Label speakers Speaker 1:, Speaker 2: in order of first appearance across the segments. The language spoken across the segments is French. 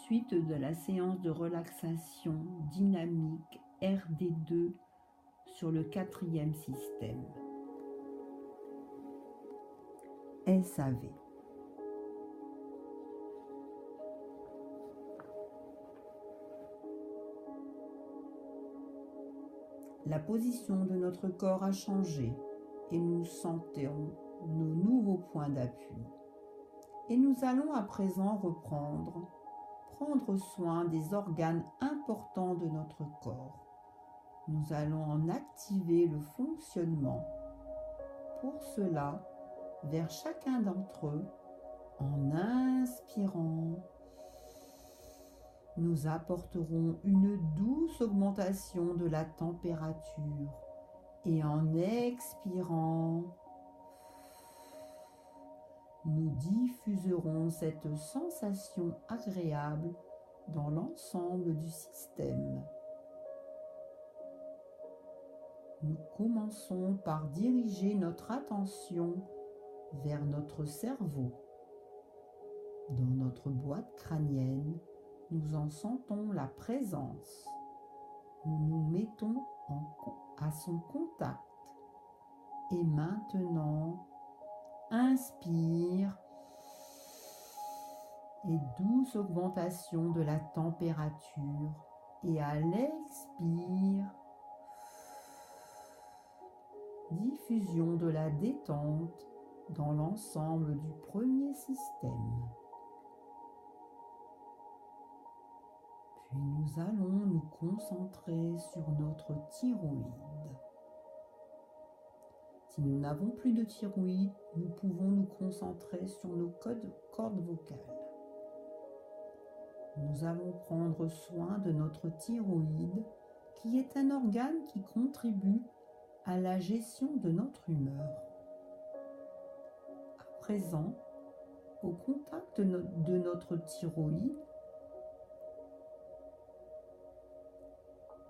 Speaker 1: suite de la séance de relaxation dynamique RD2 sur le 4e système. SAV. La position de notre corps a changé et nous sentons nos nouveaux points d'appui. Et nous allons à présent prendre soin des organes importants de notre corps. Nous allons en activer le fonctionnement. Pour cela, vers chacun d'entre eux, en inspirant, nous apporterons une douce augmentation de la température et en expirant, nous diffuserons cette sensation agréable dans l'ensemble du système. Nous commençons par diriger notre attention vers notre cerveau. Dans notre boîte crânienne, nous en sentons la présence. Nous nous mettons à son contact. Et maintenant, inspire et douce augmentation de la température. Et à l'expire, diffusion de la détente dans l'ensemble du premier système. Puis nous allons nous concentrer sur notre thyroïde. Si nous n'avons plus de thyroïde, nous pouvons nous concentrer sur nos cordes vocales. Nous allons prendre soin de notre thyroïde, qui est un organe qui contribue à la gestion de notre humeur. À présent, au contact de notre thyroïde,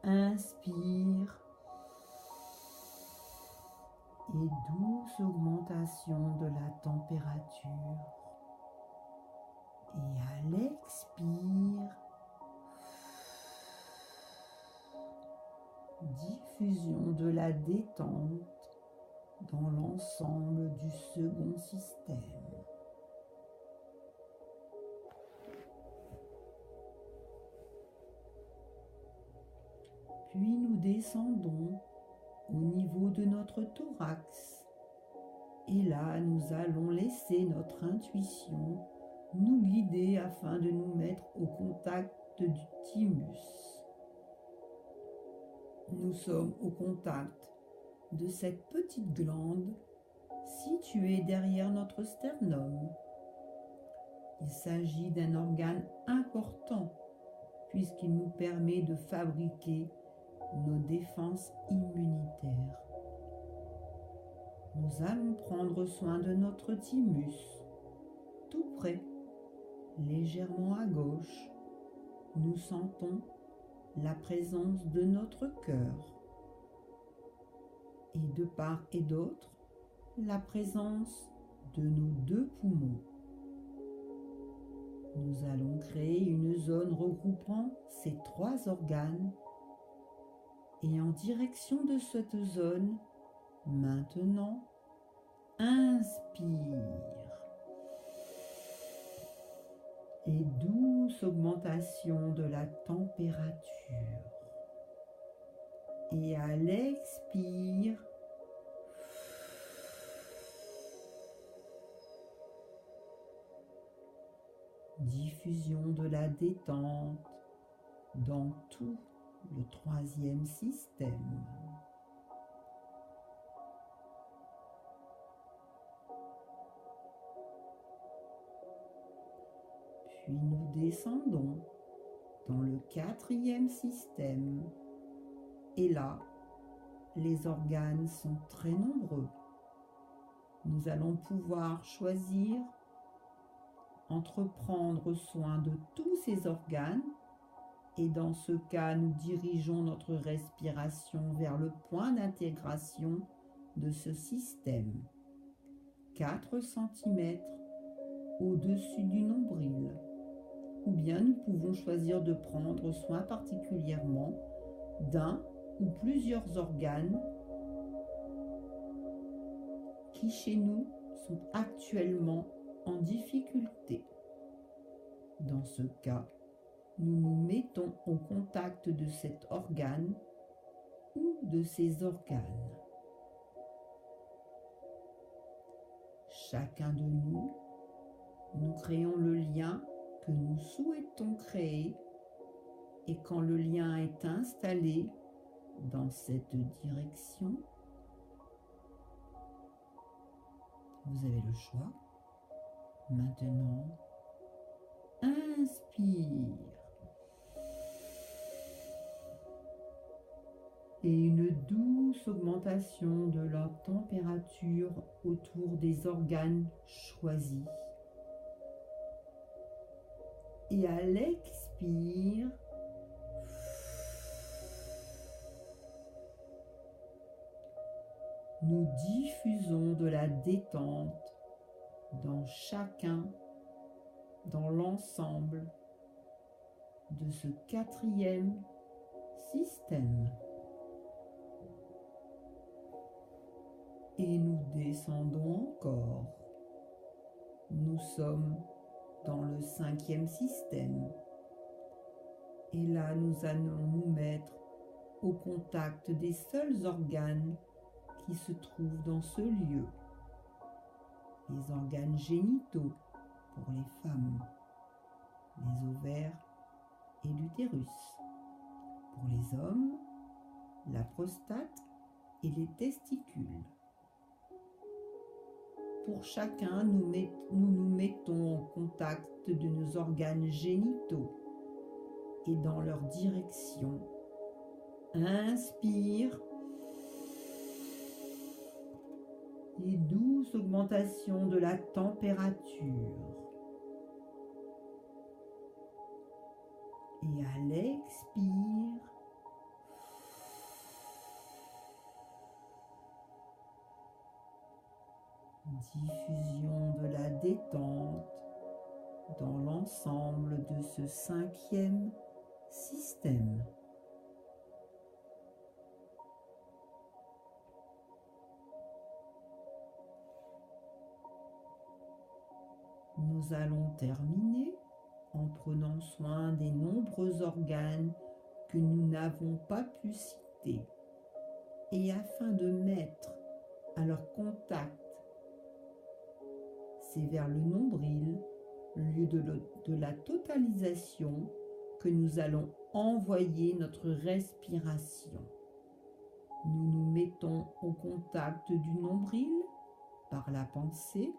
Speaker 1: inspire et douce augmentation de la température. Et à l'expire, diffusion de la détente dans l'ensemble du second système. Puis nous descendons au niveau de notre thorax. Et là, nous allons laisser notre intuition nous guider afin de nous mettre au contact du thymus. Nous sommes au contact de cette petite glande située derrière notre sternum. Il s'agit d'un organe important puisqu'il nous permet de fabriquer nos défenses immunitaires. Nous allons prendre soin de notre thymus, tout près, légèrement à gauche. Nous sentons la présence de notre cœur et de part et d'autre, la présence de nos deux poumons. Nous allons créer une zone regroupant ces trois organes et en direction de cette zone, maintenant, inspire et douce augmentation de la température. Et à l'expire, diffusion de la détente dans tout le troisième système. Puis nous descendons dans le quatrième système. Et là, les organes sont très nombreux. Nous allons pouvoir choisir entre prendre soin de tous ces organes et dans ce cas, nous dirigeons notre respiration vers le point d'intégration de ce système, 4 cm au-dessus du nombril. ou bien nous pouvons choisir de prendre soin particulièrement d'un ou plusieurs organes qui chez nous sont actuellement en difficulté. Dans ce cas, nous nous mettons au contact de cet organe ou de ces organes. Chacun de nous, nous créons le lien que nous souhaitons créer et quand le lien est installé dans cette direction, vous avez le choix. Maintenant, inspire. Et une douce augmentation de la température autour des organes choisis. Et à l'expire, nous diffusons de la détente dans l'ensemble de ce quatrième système. Et nous descendons encore. Nous sommes dans le cinquième système. Et là, nous allons nous mettre au contact des seuls organes qui se trouvent dans ce lieu. Les organes génitaux pour les femmes, les ovaires et l'utérus. Pour les hommes, la prostate et les testicules. Pour chacun, nous nous mettons en contact de nos organes génitaux et dans leur direction. Inspire. Et douce augmentation de la température. Et à l'expire, diffusion de la détente dans l'ensemble de ce cinquième système. Nous allons terminer en prenant soin des nombreux organes que nous n'avons pas pu citer et afin de mettre à leur contact, c'est vers le nombril, lieu de la totalisation, que nous allons envoyer notre respiration. Nous nous mettons au contact du nombril par la pensée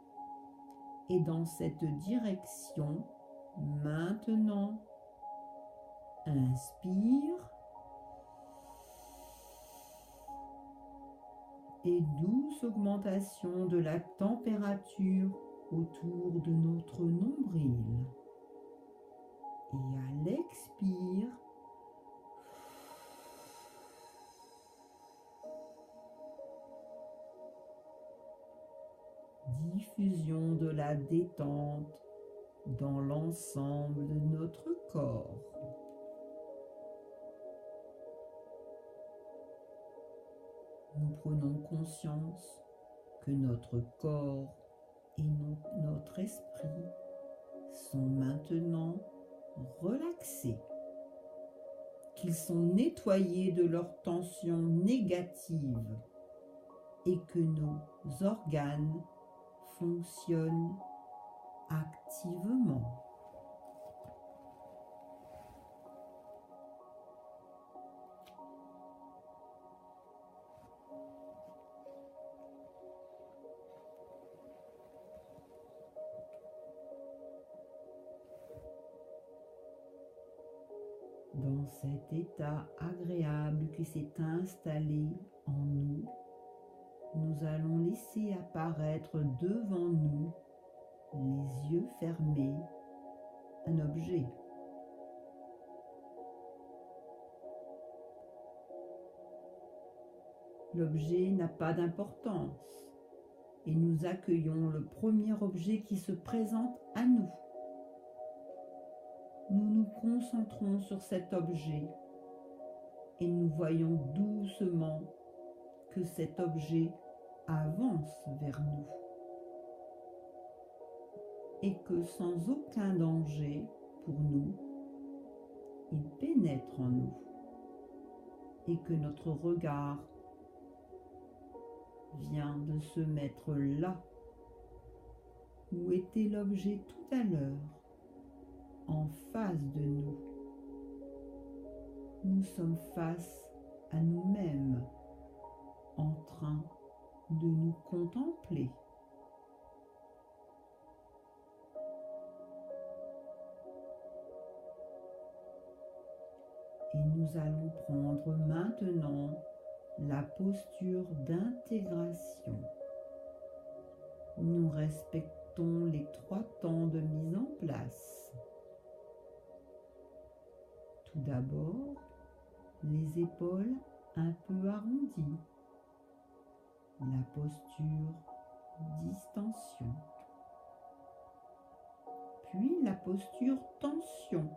Speaker 1: et dans cette direction, maintenant, inspire et douce augmentation de la température autour de notre nombril. Et à l'expire, diffusion de la détente dans l'ensemble de notre corps. Nous prenons conscience que notre corps et notre esprit sont maintenant relaxés, qu'ils sont nettoyés de leurs tensions négatives et que nos organes fonctionnent activement. Dans cet état agréable qui s'est installé en nous, nous allons laisser apparaître devant nous, les yeux fermés, un objet. L'objet n'a pas d'importance et nous accueillons le premier objet qui se présente à nous. nous nous concentrons sur cet objet et nous voyons doucement que cet objet avance vers nous et que sans aucun danger pour nous, il pénètre en nous et que notre regard vient de se mettre là où était l'objet tout à l'heure, en face de nous. Nous sommes face à nous-mêmes, en train de nous contempler. Et nous allons prendre maintenant la posture d'intégration. Nous respectons les 3 temps de mise en place. Tout d'abord, les épaules un peu arrondies. La posture distension. Puis la posture tension.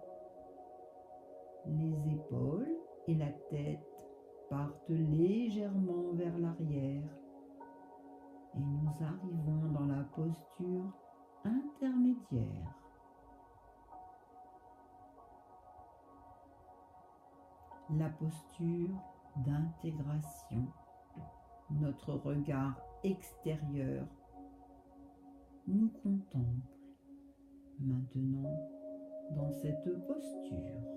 Speaker 1: Les épaules et la tête partent légèrement vers l'arrière et nous arrivons dans la posture intermédiaire. La posture d'intégration. Notre regard extérieur nous contemple maintenant dans cette posture.